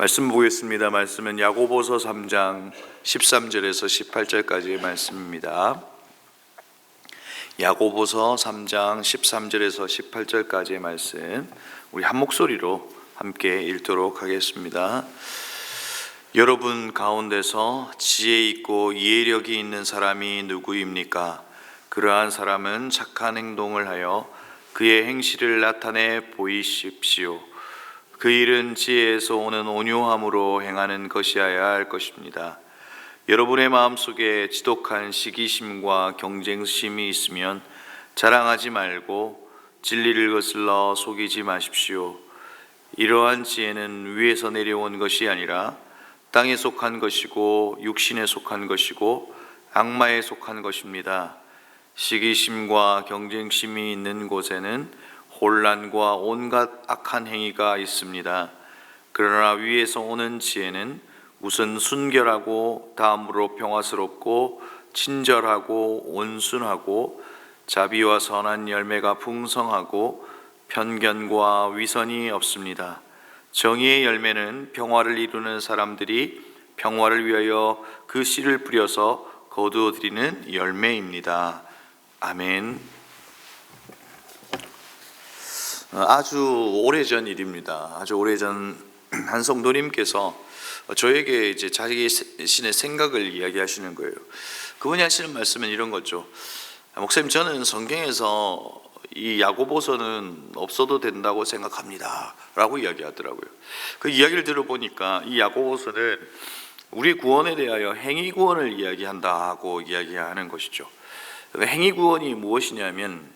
말씀 보겠습니다. 말씀은 야고보서 3장 13절에서 18절까지의 말씀입니다. 야고보서 3장 13절에서 18절까지의 말씀, 우리 한 목소리로 함께 읽도록 하겠습니다. 여러분 가운데서 지혜 있고 이해력이 있는 사람이 누구입니까? 그러한 사람은 착한 행동을 하여 그의 행실을 나타내 보이십시오. 그 일은 지혜에서 오는 온유함으로 행하는 것이어야 할 것입니다. 여러분의 마음속에 지독한 시기심과 경쟁심이 있으면 자랑하지 말고 진리를 거슬러 속이지 마십시오. 이러한 지혜는 위에서 내려온 것이 아니라 땅에 속한 것이고 육신에 속한 것이고 악마에 속한 것입니다. 시기심과 경쟁심이 있는 곳에는 혼란과 온갖 악한 행위가 있습니다. 그러나 위에서 오는 지혜는 우선 순결하고 다음으로 평화스럽고 친절하고 온순하고 자비와 선한 열매가 풍성하고 편견과 위선이 없습니다. 정의의 열매는 평화를 이루는 사람들이 평화를 위하여 그 씨를 뿌려서 거두어들이는 열매입니다. 아멘. 아주 오래전 일입니다. 아주 오래전 한 성도님께서 저에게 이제 자신의 생각을 이야기하시는 거예요. 그분이 하시는 말씀은 이런 거죠. 목사님, 저는 성경에서 이 야고보서는 없어도 된다고 생각합니다 라고 이야기하더라고요. 그 이야기를 들어보니까 이 야고보서는 우리 구원에 대하여 행위 구원을 이야기한다고 이야기하는 것이죠. 행위 구원이 무엇이냐면,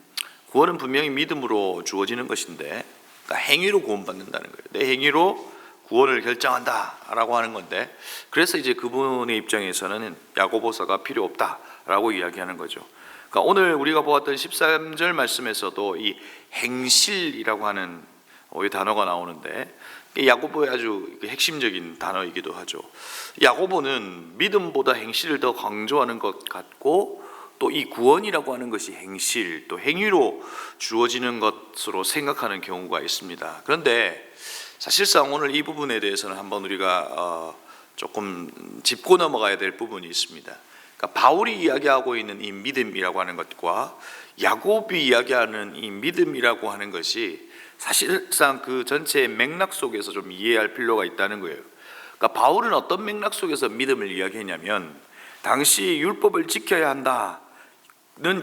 구원은 분명히 믿음으로 주어지는 것인데, 그러니까 행위로 구원받는다는 거예요. 내 행위로 구원을 결정한다라고 하는 건데, 그래서 이제 그분의 입장에서는 야고보서가 필요 없다라고 이야기하는 거죠. 그러니까 오늘 우리가 보았던 13절 말씀에서도 이 행실이라고 하는 이 단어가 나오는데, 야고보의 아주 핵심적인 단어이기도 하죠. 야고보는 믿음보다 행실을 더 강조하는 것 같고, 또 이 구원이라고 하는 것이 행실, 또 행위로 주어지는 것으로 생각하는 경우가 있습니다. 그런데 사실상 오늘 이 부분에 대해서는 한번 우리가 조금 짚고 넘어가야 될 부분이 있습니다. 그러니까 바울이 이야기하고 있는 이 믿음이라고 하는 것과 야고보이 이야기하는 이 믿음이라고 하는 것이 사실상 그 전체의 맥락 속에서 좀 이해할 필요가 있다는 거예요. 그러니까 바울은 어떤 맥락 속에서 믿음을 이야기했냐면, 당시 율법을 지켜야 한다는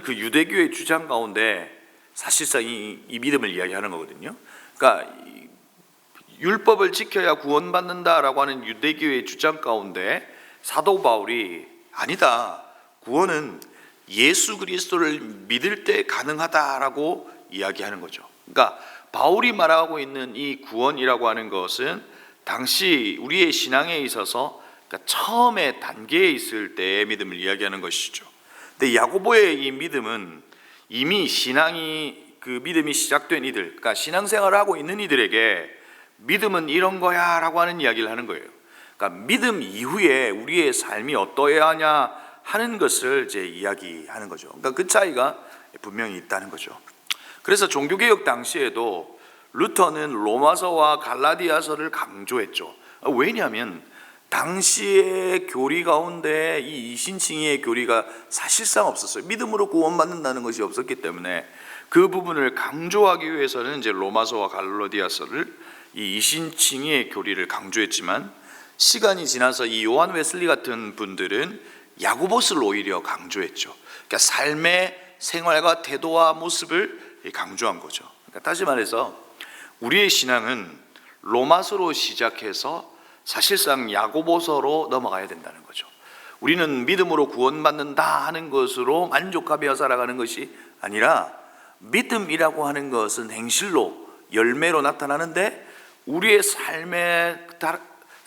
그 유대교의 주장 가운데 사실상 이 믿음을 이야기하는 거거든요. 그러니까 율법을 지켜야 구원받는다라고 하는 유대교의 주장 가운데 사도 바울이 아니다, 구원은 예수 그리스도를 믿을 때 가능하다라고 이야기하는 거죠. 그러니까 바울이 말하고 있는 이 구원이라고 하는 것은 당시 우리의 신앙에 있어서 처음에 단계에 있을 때의 믿음을 이야기하는 것이죠. 근데 야고보의 이 믿음은 이미 그 믿음이 시작된 이들, 그러니까 신앙생활을 하고 있는 이들에게 믿음은 이런 거야 라고 하는 이야기를 하는 거예요. 그러니까 믿음 이후에 우리의 삶이 어떠해야 하냐 하는 것을 이제 이야기하는 거죠. 그러니까 그 차이가 분명히 있다는 거죠. 그래서 종교개혁 당시에도 루터는 로마서와 갈라디아서를 강조했죠. 왜냐하면 당시의 교리 가운데 이 이신칭의의 교리가 사실상 없었어요. 믿음으로 구원받는다는 것이 없었기 때문에 그 부분을 강조하기 위해서는 이제 로마서와 갈라디아서를 이 이신칭의의 교리를 강조했지만, 시간이 지나서 이 요한 웨슬리 같은 분들은 야고보서를 오히려 강조했죠. 그러니까 삶의 생활과 태도와 모습을 강조한 거죠. 그러니까 다시 말해서 우리의 신앙은 로마서로 시작해서 사실상 야고보서로 넘어가야 된다는 거죠. 우리는 믿음으로 구원받는다 하는 것으로 만족하며 살아가는 것이 아니라, 믿음이라고 하는 것은 행실로, 열매로 나타나는데, 우리의 삶에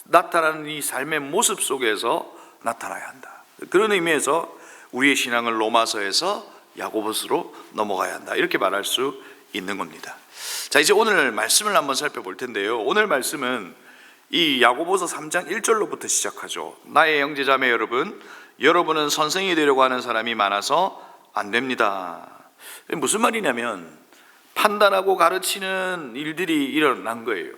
나타나는 이 삶의 모습 속에서 나타나야 한다. 그런 의미에서 우리의 신앙을 로마서에서 야고보서로 넘어가야 한다, 이렇게 말할 수 있는 겁니다. 자, 이제 오늘 말씀을 한번 살펴볼 텐데요. 오늘 말씀은 이 야고보서 3장 1절로부터 시작하죠. 나의 형제자매 여러분, 여러분은 선생이 되려고 하는 사람이 많아서 안 됩니다. 무슨 말이냐면 판단하고 가르치는 일들이 일어난 거예요.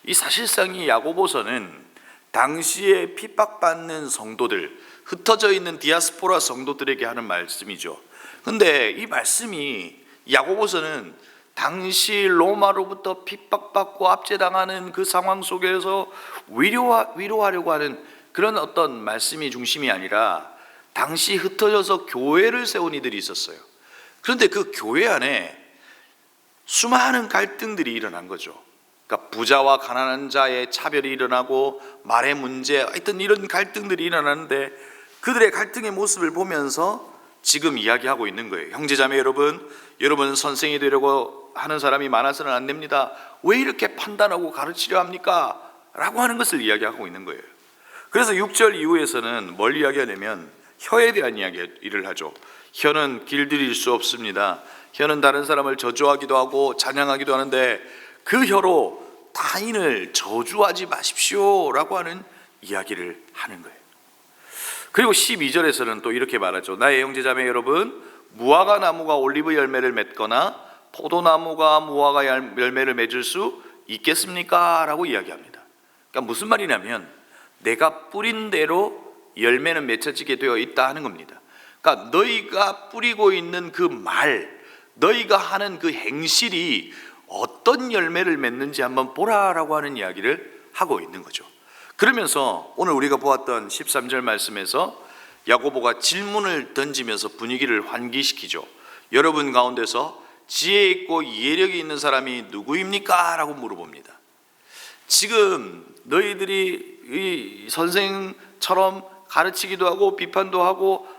이 사실상 이 야고보서는 당시에 핍박받는 성도들, 흩어져 있는 디아스포라 성도들에게 하는 말씀이죠. 근데 이 말씀이, 야고보서는 당시 로마로부터 핍박받고 압제당하는 그 상황 속에서 위로하려고 하는 그런 어떤 말씀이 중심이 아니라, 당시 흩어져서 교회를 세운 이들이 있었어요. 그런데 그 교회 안에 수많은 갈등들이 일어난 거죠. 그러니까 부자와 가난한 자의 차별이 일어나고, 말의 문제, 하여튼 이런 갈등들이 일어나는데, 그들의 갈등의 모습을 보면서 지금 이야기하고 있는 거예요. 형제자매 여러분, 여러분 선생이 되려고 하는 사람이 많아서는 안 됩니다. 왜 이렇게 판단하고 가르치려 합니까? 라고 하는 것을 이야기하고 있는 거예요. 그래서 6절 이후에서는 뭘 이야기하냐면 혀에 대한 이야기를 하죠. 혀는 길들일 수 없습니다. 혀는 다른 사람을 저주하기도 하고 찬양하기도 하는데, 그 혀로 타인을 저주하지 마십시오 라고 하는 이야기를 하는 거예요. 그리고 12절에서는 또 이렇게 말하죠. 나의 형제자매 여러분, 무화과 나무가 올리브 열매를 맺거나 포도나무가 무화과 열매를 맺을 수 있겠습니까? 라고 이야기합니다. 그러니까 무슨 말이냐면, 내가 뿌린 대로 열매는 맺혀지게 되어 있다 하는 겁니다. 그러니까 너희가 뿌리고 있는 그 말, 너희가 하는 그 행실이 어떤 열매를 맺는지 한번 보라라고 하는 이야기를 하고 있는 거죠. 그러면서 오늘 우리가 보았던 13절 말씀에서 야고보가 질문을 던지면서 분위기를 환기시키죠. 여러분 가운데서 지혜 있고 이해력이 있는 사람이 누구입니까? 라고 물어봅니다. 지금 너희들이 이 선생처럼 가르치기도 하고 비판도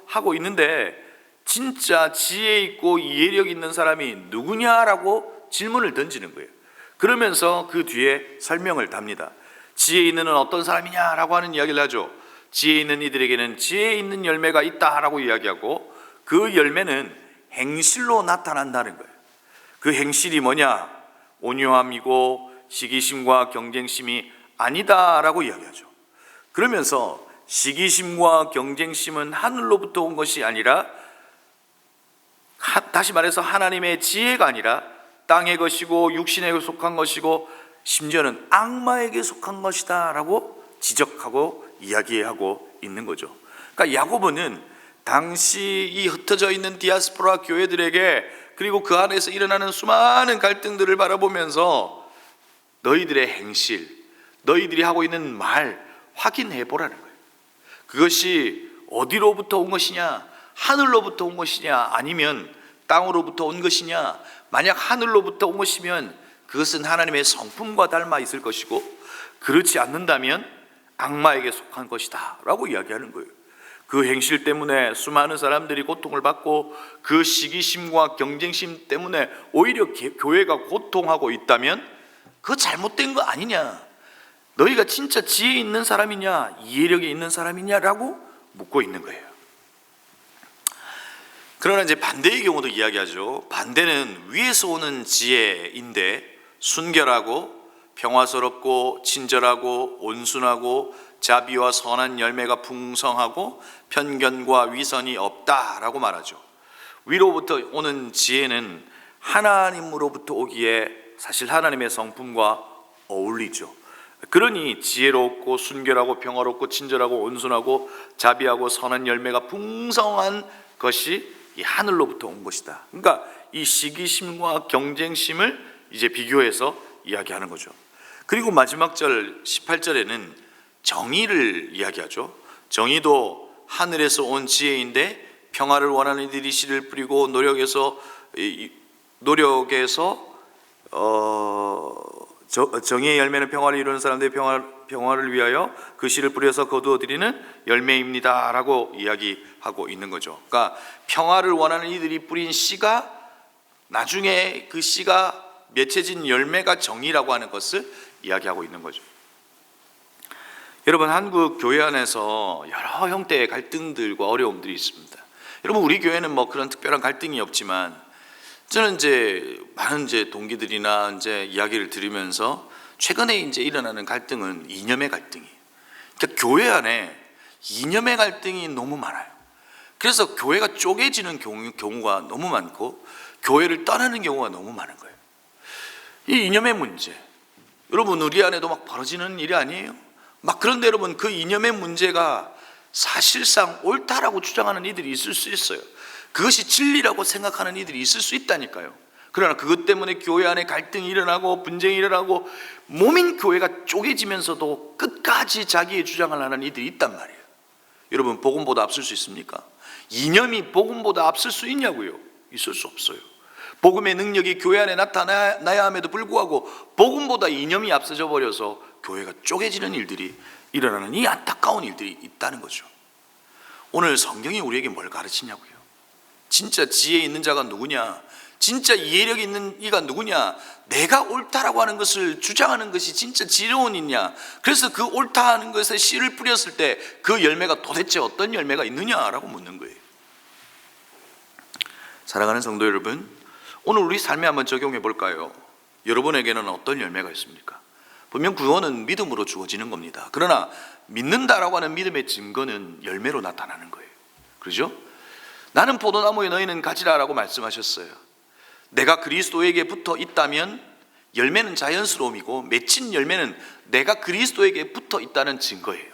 하고 있는데, 진짜 지혜 있고 이해력 있는 사람이 누구냐라고 질문을 던지는 거예요. 그러면서 그 뒤에 설명을 답니다. 지혜 있는 어떤 사람이냐라고 하는 이야기를 하죠. 지혜 있는 이들에게는 지혜 있는 열매가 있다라고 이야기하고, 그 열매는 행실로 나타난다는 거예요. 그 행실이 뭐냐? 온유함이고 시기심과 경쟁심이 아니다라고 이야기하죠. 그러면서 시기심과 경쟁심은 하늘로부터 온 것이 아니라, 다시 말해서 하나님의 지혜가 아니라 땅의 것이고 육신에게 속한 것이고 심지어는 악마에게 속한 것이다 라고 지적하고 이야기하고 있는 거죠. 그러니까 야고보는 당시 이 흩어져 있는 디아스포라 교회들에게, 그리고 그 안에서 일어나는 수많은 갈등들을 바라보면서 너희들의 행실, 너희들이 하고 있는 말 확인해 보라는 거예요. 그것이 어디로부터 온 것이냐? 하늘로부터 온 것이냐? 아니면 땅으로부터 온 것이냐? 만약 하늘로부터 온 것이면 그것은 하나님의 성품과 닮아 있을 것이고, 그렇지 않는다면 악마에게 속한 것이다 라고 이야기하는 거예요. 그 행실 때문에 수많은 사람들이 고통을 받고, 그 시기심과 경쟁심 때문에 오히려 교회가 고통하고 있다면 그거 잘못된 거 아니냐? 너희가 진짜 지혜 있는 사람이냐, 이해력이 있는 사람이냐라고 묻고 있는 거예요. 그러나 이제 반대의 경우도 이야기하죠. 반대는 위에서 오는 지혜인데, 순결하고 평화스럽고 친절하고 온순하고 자비와 선한 열매가 풍성하고 편견과 위선이 없다라고 말하죠. 위로부터 오는 지혜는 하나님으로부터 오기에 사실 하나님의 성품과 어울리죠. 그러니 지혜롭고 순결하고 평화롭고 친절하고 온순하고 자비하고 선한 열매가 풍성한 것이 이 하늘로부터 온 것이다. 그러니까 이 시기심과 경쟁심을 이제 비교해서 이야기하는 거죠. 그리고 마지막 절 18절에는 정의를 이야기하죠. 정의도 하늘에서 온 지혜인데, 평화를 원하는 이들이 씨를 뿌리고 노력해서 정의의 열매는 평화를 이루는 사람들의 평화를 위하여 그 씨를 뿌려서 거두어들이는 열매입니다 라고 이야기하고 있는 거죠. 그러니까 평화를 원하는 이들이 뿌린 씨가, 나중에 그 씨가 맺혀진 열매가 정의라고 하는 것을 이야기하고 있는 거죠. 여러분, 한국 교회 안에서 여러 형태의 갈등들과 어려움들이 있습니다. 여러분, 우리 교회는 뭐 그런 특별한 갈등이 없지만, 저는 이제 많은 동기들이나 이야기를 들으면서 최근에 일어나는 갈등은 이념의 갈등이에요. 그러니까 교회 안에 이념의 갈등이 너무 많아요. 그래서 교회가 쪼개지는 경우가 너무 많고, 교회를 떠나는 경우가 너무 많은 거예요. 이 이념의 문제, 여러분 우리 안에도 막 벌어지는 일이 아니에요? 막 그런데 여러분 그 이념의 문제가 사실상 옳다라고 주장하는 이들이 있을 수 있어요. 그것이 진리라고 생각하는 이들이 있을 수 있다니까요. 그러나 그것 때문에 교회 안에 갈등이 일어나고 분쟁이 일어나고 몸인 교회가 쪼개지면서도 끝까지 자기의 주장을 하는 이들이 있단 말이에요. 여러분 복음보다 앞설 수 있습니까? 이념이 복음보다 앞설 수 있냐고요? 있을 수 없어요. 복음의 능력이 교회 안에 나타나야 함에도 불구하고 복음보다 이념이 앞서져 버려서 교회가 쪼개지는 일들이 일어나는 이 안타까운 일들이 있다는 거죠. 오늘 성경이 우리에게 뭘 가르치냐고요? 진짜 지혜 있는 자가 누구냐? 진짜 이해력 있는 이가 누구냐? 내가 옳다라고 하는 것을 주장하는 것이 진짜 지혜로운 이냐? 그래서 그 옳다 하는 것에 씨를 뿌렸을 때 그 열매가 도대체 어떤 열매가 있느냐라고 묻는 거예요. 사랑하는 성도 여러분, 오늘 우리 삶에 한번 적용해 볼까요? 여러분에게는 어떤 열매가 있습니까? 분명 구원은 믿음으로 주어지는 겁니다. 그러나 믿는다라고 하는 믿음의 증거는 열매로 나타나는 거예요. 그렇죠? 나는 포도나무에 너희는 가지라라고 말씀하셨어요. 내가 그리스도에게 붙어 있다면 열매는 자연스러움이고 맺힌 열매는 내가 그리스도에게 붙어 있다는 증거예요.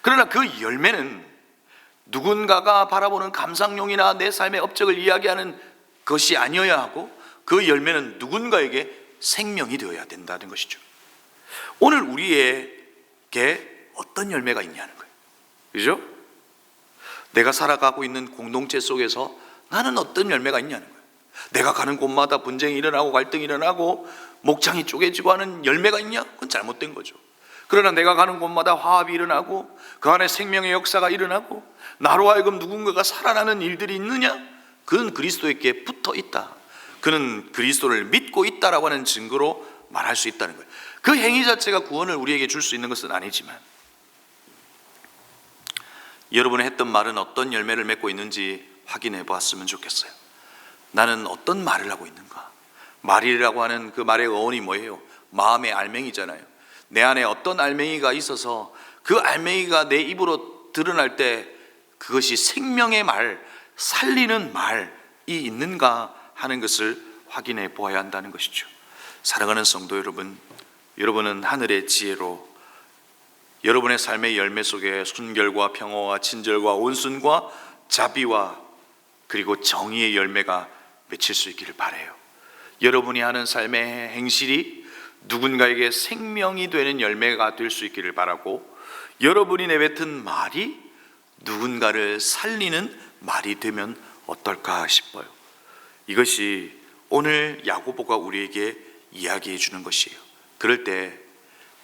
그러나 그 열매는 누군가가 바라보는 감상용이나 내 삶의 업적을 이야기하는 것이 아니어야 하고 그 열매는 누군가에게 생명이 되어야 된다는 것이죠. 오늘 우리에게 어떤 열매가 있냐는 거예요. 그죠? 내가 살아가고 있는 공동체 속에서 나는 어떤 열매가 있냐는 거예요. 내가 가는 곳마다 분쟁이 일어나고 갈등이 일어나고 목장이 쪼개지고 하는 열매가 있냐? 그건 잘못된 거죠. 그러나 내가 가는 곳마다 화합이 일어나고 그 안에 생명의 역사가 일어나고 나로 하여금 누군가가 살아나는 일들이 있느냐? 그는 그리스도에게 붙어 있다. 그는 그리스도를 믿고 있다라고 하는 증거로 말할 수 있다는 거예요. 그 행위 자체가 구원을 우리에게 줄 수 있는 것은 아니지만 여러분이 했던 말은 어떤 열매를 맺고 있는지 확인해 보았으면 좋겠어요. 나는 어떤 말을 하고 있는가? 말이라고 하는 그 말의 어원이 뭐예요? 마음의 알맹이잖아요. 내 안에 어떤 알맹이가 있어서 그 알맹이가 내 입으로 드러날 때 그것이 생명의 말, 살리는 말이 있는가 하는 것을 확인해 보아야 한다는 것이죠. 사랑하는 성도 여러분, 여러분은 하늘의 지혜로 여러분의 삶의 열매 속에 순결과 평화와 친절과 온순과 자비와 그리고 정의의 열매가 맺힐 수 있기를 바라요. 여러분이 하는 삶의 행실이 누군가에게 생명이 되는 열매가 될 수 있기를 바라고 여러분이 내뱉은 말이 누군가를 살리는 말이 되면 어떨까 싶어요. 이것이 오늘 야고보가 우리에게 이야기해 주는 것이에요. 그럴 때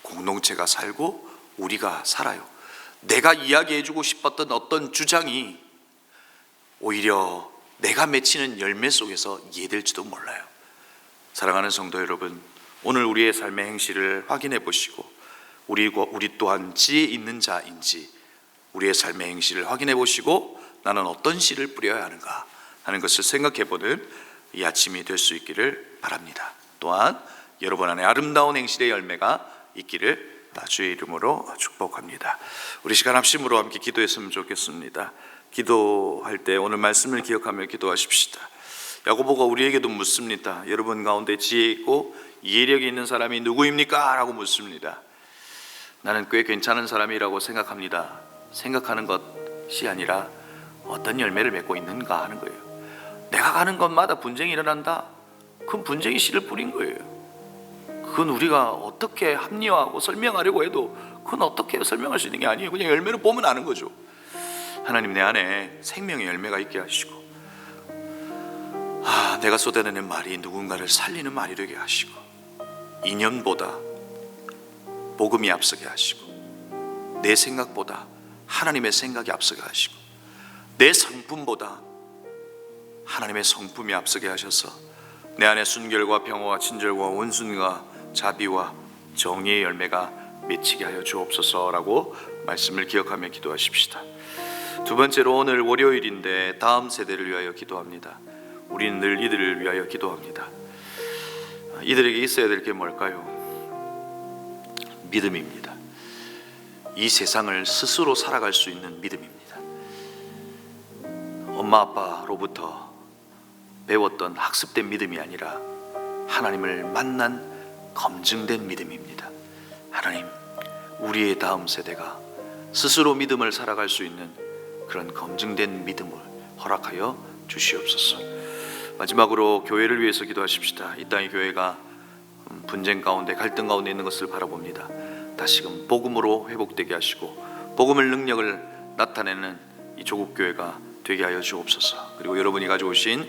공동체가 살고 우리가 살아요. 내가 이야기해 주고 싶었던 어떤 주장이 오히려 내가 맺히는 열매 속에서 이해될지도 몰라요. 사랑하는 성도 여러분, 오늘 우리의 삶의 행실을 확인해 보시고 우리 또한 지혜 있는 자인지 우리의 삶의 행실을 확인해 보시고 나는 어떤 씨를 뿌려야 하는가 하는 것을 생각해 보는 이 아침이 될 수 있기를 바랍니다. 또한 여러분 안에 아름다운 행실의 열매가 있기를 주의 이름으로 축복합니다. 우리 시간 합심으로 함께 기도했으면 좋겠습니다. 기도할 때 오늘 말씀을 기억하며 기도하십시다. 야고보가 우리에게도 묻습니다. 여러분 가운데 지혜 있고 이해력이 있는 사람이 누구입니까? 라고 묻습니다. 나는 꽤 괜찮은 사람이라고 생각합니다. 생각하는 것이 아니라 어떤 열매를 맺고 있는가 하는 거예요. 내가 가는 곳마다 분쟁이 일어난다? 그건 분쟁이 씨를 뿌린 거예요. 그건 우리가 어떻게 합리화하고 설명하려고 해도 그건 어떻게 설명할 수 있는 게 아니에요. 그냥 열매를 보면 아는 거죠. 하나님 내 안에 생명의 열매가 있게 하시고 내가 쏟아내는 말이 누군가를 살리는 말이 되게 하시고 이념보다 복음이 앞서게 하시고 내 생각보다 하나님의 생각이 앞서게 하시고 내 성품보다 하나님의 성품이 앞서게 하셔서 내 안에 순결과 평화와 친절과 온순과 자비와 정의의 열매가 맺히게 하여 주옵소서라고 말씀을 기억하며 기도하십시다. 두 번째로 오늘 월요일인데 다음 세대를 위하여 기도합니다. 우리는 늘 이들을 위하여 기도합니다. 이들에게 있어야 될 게 뭘까요? 믿음입니다. 이 세상을 스스로 살아갈 수 있는 믿음입니다. 엄마 아빠로부터 배웠던 학습된 믿음이 아니라 하나님을 만난 검증된 믿음입니다. 하나님, 우리의 다음 세대가 스스로 믿음을 살아갈 수 있는 그런 검증된 믿음을 허락하여 주시옵소서. 마지막으로 교회를 위해서 기도하십시다. 이 땅의 교회가 분쟁 가운데 갈등 가운데 있는 것을 바라봅니다. 다시금 복음으로 회복되게 하시고 복음의 능력을 나타내는 이 조국 교회가 되게 하여 주옵소서. 그리고 여러분이 가져오신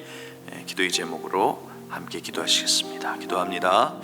기도의 제목으로 함께 기도하시겠습니다. 기도합니다.